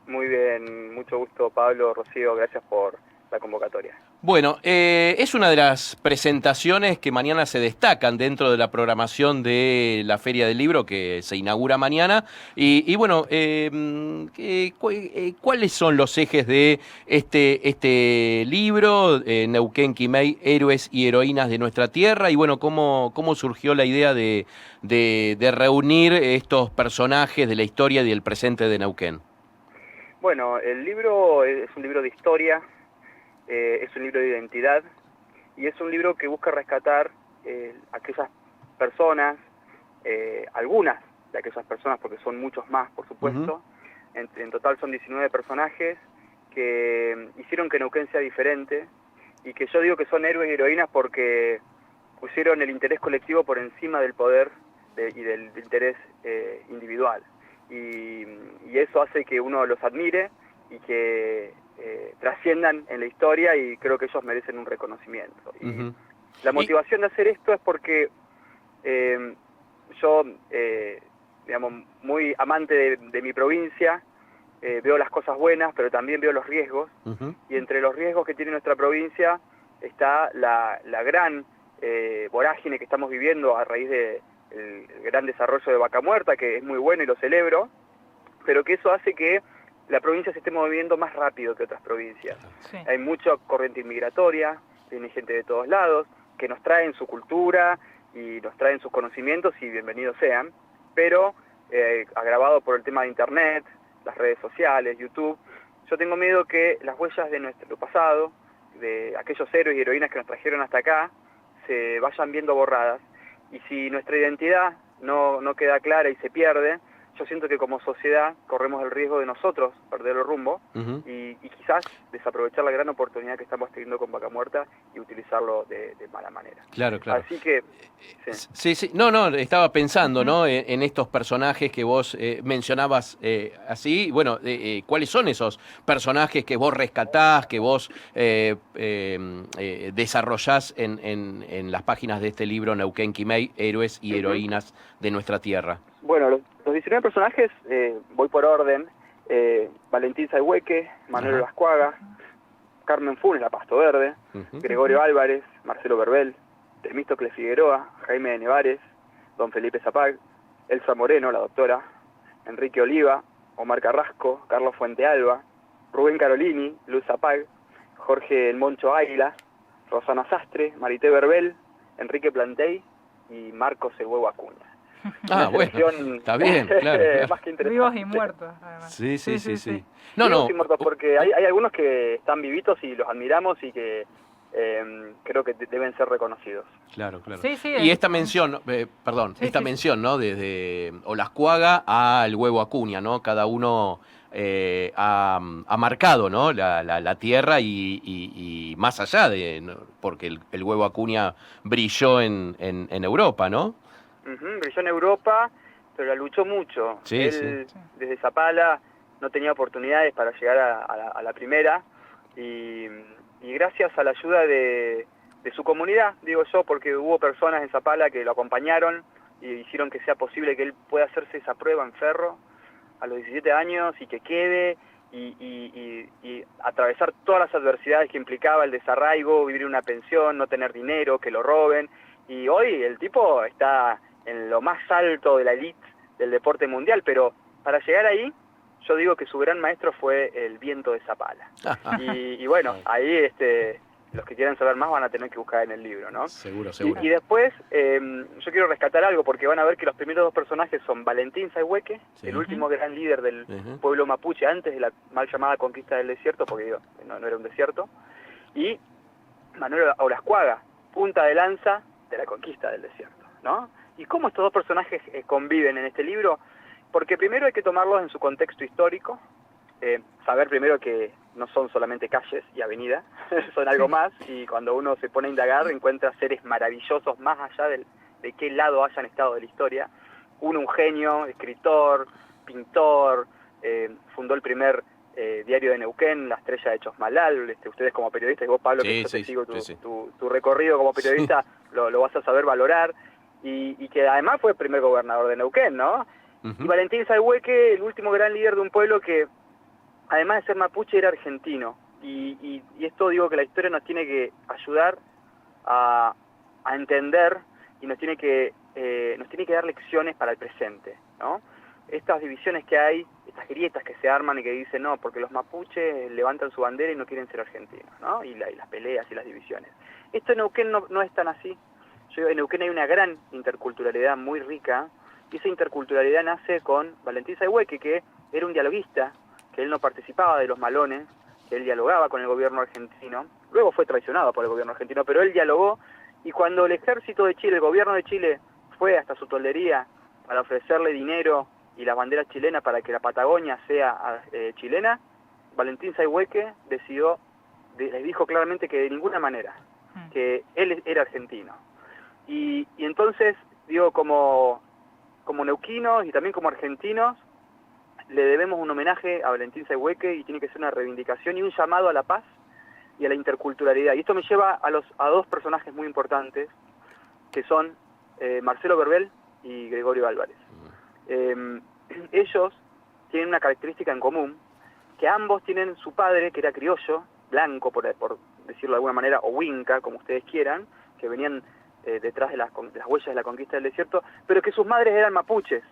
Muy bien, mucho gusto Pablo, Rocío, gracias por la convocatoria. Bueno, es una de las presentaciones que mañana se destacan dentro de la programación de la Feria del Libro que se inaugura mañana. Y bueno, ¿cuáles son los ejes de este libro, Neuquén Quimei, Héroes y Heroínas de Nuestra Tierra? Y bueno, ¿cómo surgió la idea de reunir estos personajes de la historia y del presente de Neuquén? Bueno, el libro es un libro de historia, es un libro de identidad y es un libro que busca rescatar aquellas personas, algunas de aquellas personas, porque son muchos más, por Ujú. supuesto. En total son 19 personajes que hicieron que Neuquén sea diferente y que yo digo que son héroes y heroínas porque pusieron el interés colectivo por encima del poder y del interés individual. Y eso hace que uno los admire y que trasciendan en la historia, y creo que ellos merecen un reconocimiento. Y Ujú. la Y, motivación de hacer esto es porque eh, yo, digamos, muy amante de mi provincia, veo las cosas buenas, pero también veo los riesgos, ujú. y entre los riesgos que tiene nuestra provincia está la gran vorágine que estamos viviendo a raíz del gran desarrollo de Vaca Muerta, que es muy bueno y lo celebro, pero que eso hace que la provincia se esté moviendo más rápido que otras provincias. Sí. Hay mucha corriente inmigratoria, viene gente de todos lados, que nos traen su cultura y nos traen sus conocimientos, y bienvenidos sean, pero agravado por el tema de internet, las redes sociales, YouTube, yo tengo miedo que las huellas de nuestro pasado, de aquellos héroes y heroínas que nos trajeron hasta acá, se vayan viendo borradas, y si nuestra identidad no queda clara y se pierde, yo siento que como sociedad corremos el riesgo de nosotros perder el rumbo Ujú. y quizás desaprovechar la gran oportunidad que estamos teniendo con Vaca Muerta y utilizarlo de mala manera. Claro, claro. Así que, sí. Sí, sí. No, estaba pensando, Ujú. ¿no? En estos personajes que vos mencionabas así. Bueno, ¿cuáles son esos personajes que vos rescatás, que vos desarrollás en las páginas de este libro, Neuquén Quimei, Héroes y Ujú. Heroínas de Nuestra Tierra? Bueno, los 19 personajes, voy por orden: Valentín Saihueque, Manuel Ajá. Olascuaga, Carmen Funes, la Pasto Verde, Ujú. Gregorio Álvarez, Marcelo Verbel, Temístocles Figueroa, Jaime de Nevares, don Felipe Zapag, Elsa Moreno, la doctora, Enrique Oliva, Omar Carrasco, Carlos Fuentealba, Rubén Carolini, Luz Zapag, Jorge El Moncho Águila, Rosana Sastre, Marité Verbel, Enrique Plantey y Marcos El Huevo Acuña. Ah, Una bueno, selección está bien, claro, claro. más que Vivos y interesante. muertos, además. Sí, sí, Sí, sí, sí, sí. sí. No, Vivos no. y muertos, porque hay algunos que están vivitos y los admiramos y que creo que deben ser reconocidos. Claro, claro. Sí, sí, Y esta mención, perdón, sí, esta sí, sí. mención, ¿no? Desde Olascuaga al Huevo Acuña, ¿no? Cada uno ha marcado, ¿no? La tierra y más allá de, ¿no? Porque el Huevo Acuña brilló en Europa, ¿no? Brilló en Europa, pero la luchó mucho. Sí, sí. Él, Sí. desde Zapala, no tenía oportunidades para llegar a la primera, y, y gracias a la ayuda de su comunidad, digo yo, porque hubo personas en Zapala que lo acompañaron y hicieron que sea posible que él pueda hacerse esa prueba en Ferro a los 17 años y que quede y atravesar todas las adversidades que implicaba el desarraigo, vivir en una pensión, no tener dinero, que lo roben. Y hoy el tipo está en lo más alto de la elite del deporte mundial, pero para llegar ahí, yo digo que su gran maestro fue el viento de Zapala. Y bueno, ahí los que quieran saber más van a tener que buscar en el libro, ¿no? Seguro, seguro. Y después, yo quiero rescatar algo, porque van a ver que los primeros dos personajes son Valentín Saihueque, Sí. el último gran líder del Ujú. pueblo mapuche antes de la mal llamada conquista del desierto, porque digo, no era un desierto, y Manuel Olascuaga, punta de lanza de la conquista del desierto, ¿no? ¿Y cómo estos dos personajes conviven en este libro? Porque primero hay que tomarlos en su contexto histórico, saber primero que no son solamente calles y avenidas, son algo más, y cuando uno se pone a indagar encuentra seres maravillosos más allá de qué lado hayan estado de la historia. Uno, un genio, escritor, pintor, fundó el primer diario de Neuquén, La Estrella de Chosmalal. Ustedes como periodistas, y vos, Pablo, que Sí, yo te sí, sigo sí, sí. tu recorrido como periodista, lo vas a saber valorar, y que además fue el primer gobernador de Neuquén, ¿no? Y Ujú. Valentín Saihueque, el último gran líder de un pueblo que además de ser mapuche, era argentino. Y esto digo que la historia nos tiene que ayudar a entender y nos tiene que dar lecciones para el presente, ¿no? Estas divisiones que hay, estas grietas que se arman y que dicen, no, porque los mapuches levantan su bandera y no quieren ser argentinos, ¿no? Y las peleas y las divisiones. Esto en Neuquén no es tan así. En Neuquén hay una gran interculturalidad muy rica, y esa interculturalidad nace con Valentín Sayhueque, que era un dialoguista, que él no participaba de los malones, que él dialogaba con el gobierno argentino, luego fue traicionado por el gobierno argentino, pero él dialogó, y cuando el ejército de Chile, el gobierno de Chile, fue hasta su toldería para ofrecerle dinero y las banderas chilenas para que la Patagonia sea chilena, Valentín Sayhueque les dijo claramente que de ninguna manera, que él era argentino. Y entonces, digo, como neuquinos y también como argentinos, le debemos un homenaje a Valentín Sayhueque, y tiene que ser una reivindicación y un llamado a la paz y a la interculturalidad. Y esto me lleva a dos personajes muy importantes, que son Marcelo Verbel y Gregorio Álvarez. Ellos tienen una característica en común, que ambos tienen su padre, que era criollo, blanco, por decirlo de alguna manera, o huinca, como ustedes quieran, que venían detrás de las huellas de la conquista del desierto, pero que sus madres eran mapuches.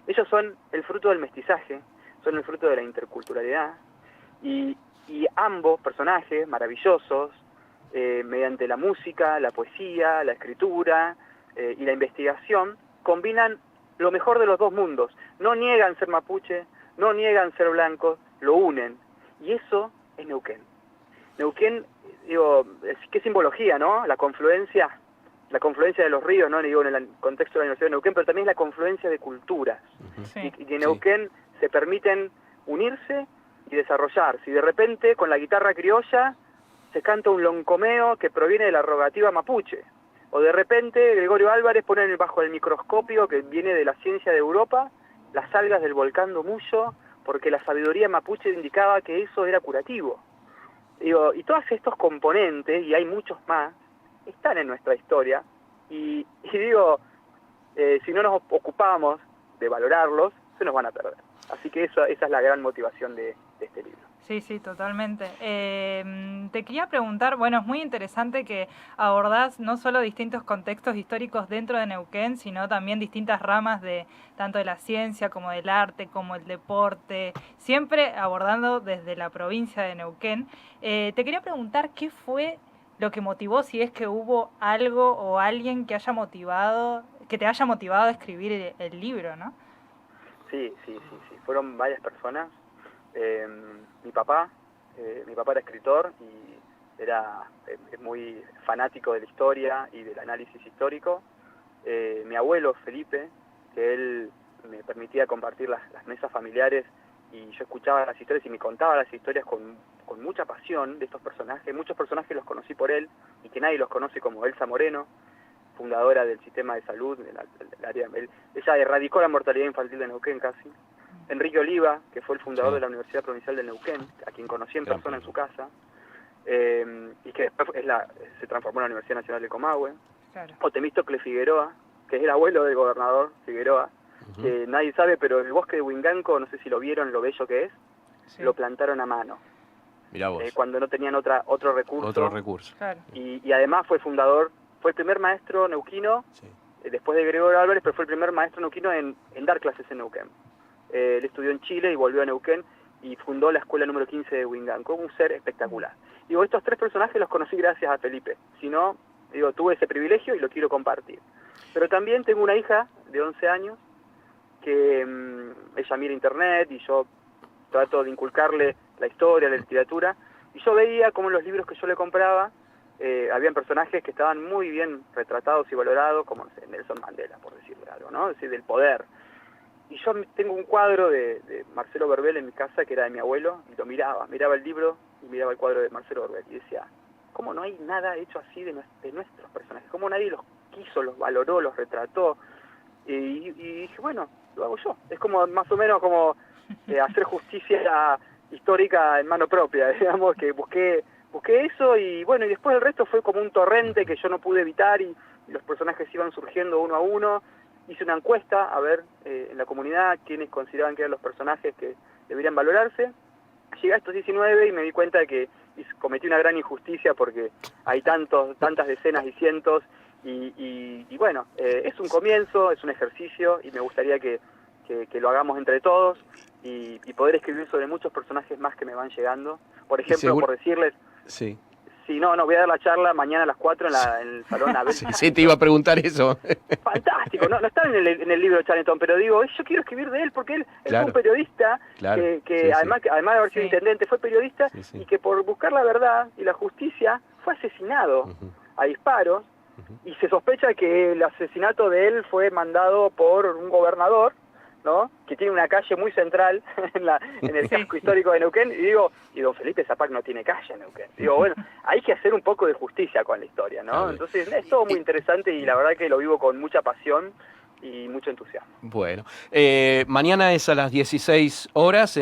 Ellos son el fruto del mestizaje, son el fruto de la interculturalidad, y ambos personajes maravillosos, mediante la música, la poesía, la escritura y la investigación, combinan lo mejor de los dos mundos. No niegan ser mapuche, no niegan ser blancos, lo unen. Y eso es Neuquén. Neuquén, digo, qué simbología, ¿no? La confluencia de los ríos, ¿no? Digo, en el contexto de la Universidad de Neuquén, pero también la confluencia de culturas. Sí. Y que en Neuquén se permiten unirse y desarrollarse. Y de repente, con la guitarra criolla, se canta un loncomeo que proviene de la rogativa mapuche. O de repente, Gregorio Álvarez pone bajo el microscopio, que viene de la ciencia de Europa, las algas del volcán Domuyo, porque la sabiduría mapuche indicaba que eso era curativo. Digo, y todos estos componentes, y hay muchos más, están en nuestra historia, y digo, si no nos ocupamos de valorarlos, se nos van a perder. Así que esa es la gran motivación de este libro. Sí, sí, totalmente. Te quería preguntar, bueno, es muy interesante que abordás no solo distintos contextos históricos dentro de Neuquén, sino también distintas ramas de tanto de la ciencia como del arte, como el deporte, siempre abordando desde la provincia de Neuquén. Te quería preguntar qué fue lo que motivó, si es que hubo algo o alguien que te haya motivado a escribir el libro, ¿no? Sí. Fueron varias personas. Mi papá era escritor y era muy fanático de la historia y del análisis histórico. Mi abuelo Felipe, que él me permitía compartir las mesas familiares, y yo escuchaba las historias y me contaba las historias con mucha pasión de estos personajes. Muchos personajes los conocí por él, y que nadie los conoce, como Elsa Moreno, fundadora del sistema de salud, del área. Ella erradicó la mortalidad infantil de Neuquén casi. Enrique Oliva, que fue el fundador de la Universidad Provincial de Neuquén, a quien conocí en persona en su casa, y que después se transformó en la Universidad Nacional de Comahue. Claro. O Temístocle Figueroa, que es el abuelo del gobernador Figueroa, que nadie sabe, pero el bosque de Huinganco, no sé si lo vieron, lo bello que es, lo plantaron a mano. Mirá vos. Cuando no tenían otro recurso. Otro recurso. Claro. Y además fue el primer maestro neuquino, después de Gregorio Álvarez, pero fue el primer maestro neuquino en dar clases en Neuquén. Él estudió en Chile y volvió a Neuquén y fundó la escuela número 15 de Huinganco, un ser espectacular. Digo, estos tres personajes los conocí gracias a Felipe, si no, tuve ese privilegio y lo quiero compartir. Pero también tengo una hija de 11 años que ella mira internet y yo trato de inculcarle la historia, la literatura, y yo veía como en los libros que yo le compraba habían personajes que estaban muy bien retratados y valorados, como Nelson Mandela, por decirle algo, ¿no? Es decir, del poder. Y yo tengo un cuadro de Marcelo Verbel en mi casa, que era de mi abuelo, y lo miraba el libro y miraba el cuadro de Marcelo Verbel, y decía, ¿cómo no hay nada hecho así de nuestros personajes? ¿Cómo nadie los quiso, los valoró, los retrató? Y dije, bueno, lo hago yo. Es como más o menos como hacer justicia histórica en mano propia, digamos, que busqué eso, y bueno, y después el resto fue como un torrente que yo no pude evitar, y los personajes iban surgiendo uno a uno. Hice una encuesta a ver en la comunidad quiénes consideraban que eran los personajes que deberían valorarse, llegué a estos 19 y me di cuenta de que cometí una gran injusticia porque hay tantas decenas y cientos y bueno, es un comienzo, es un ejercicio y me gustaría que lo hagamos entre todos y poder escribir sobre muchos personajes más que me van llegando. Por ejemplo, por decirles... Sí. Sí, no, voy a dar la charla mañana a las 4 en el Salón Abel. Sí, te iba a preguntar eso. Fantástico, no está en el libro de Chaneton, pero digo, yo quiero escribir de él porque él fue un periodista que además de haber sido intendente, fue periodista y que por buscar la verdad y la justicia fue asesinado a disparos y se sospecha que el asesinato de él fue mandado por un gobernador, ¿no? Que tiene una calle muy central en el casco histórico de Neuquén, y don Felipe Zapac no tiene calle en Neuquén. Digo, bueno, hay que hacer un poco de justicia con la historia, ¿no? Entonces es todo muy interesante y la verdad que lo vivo con mucha pasión y mucho entusiasmo. Bueno, mañana es a las 16 horas,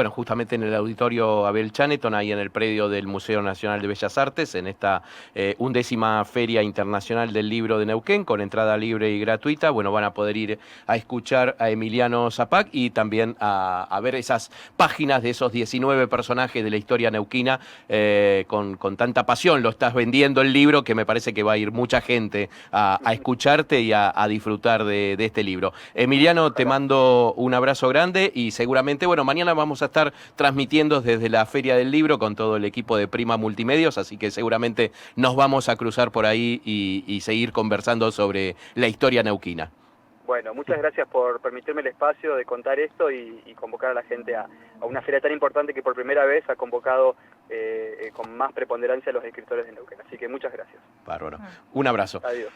justamente en el auditorio Abel Chaneton, ahí en el predio del Museo Nacional de Bellas Artes, en esta 11ª Feria Internacional del Libro de Neuquén, con entrada libre y gratuita. Bueno, van a poder ir a escuchar a Emiliano Zapac y también a ver esas páginas de esos 19 personajes de la historia neuquina con tanta pasión. Lo estás vendiendo el libro, que me parece que va a ir mucha gente a escucharte y a disfrutar de este libro. Emiliano, te mando un abrazo grande y seguramente, mañana vamos a estar transmitiendo desde la Feria del Libro con todo el equipo de Prima Multimedios, así que seguramente nos vamos a cruzar por ahí y seguir conversando sobre la historia neuquina. Bueno, muchas gracias por permitirme el espacio de contar esto y convocar a la gente a una feria tan importante que por primera vez ha convocado con más preponderancia a los escritores de Neuquén. Así que muchas gracias. Bárbaro. Un abrazo. Adiós.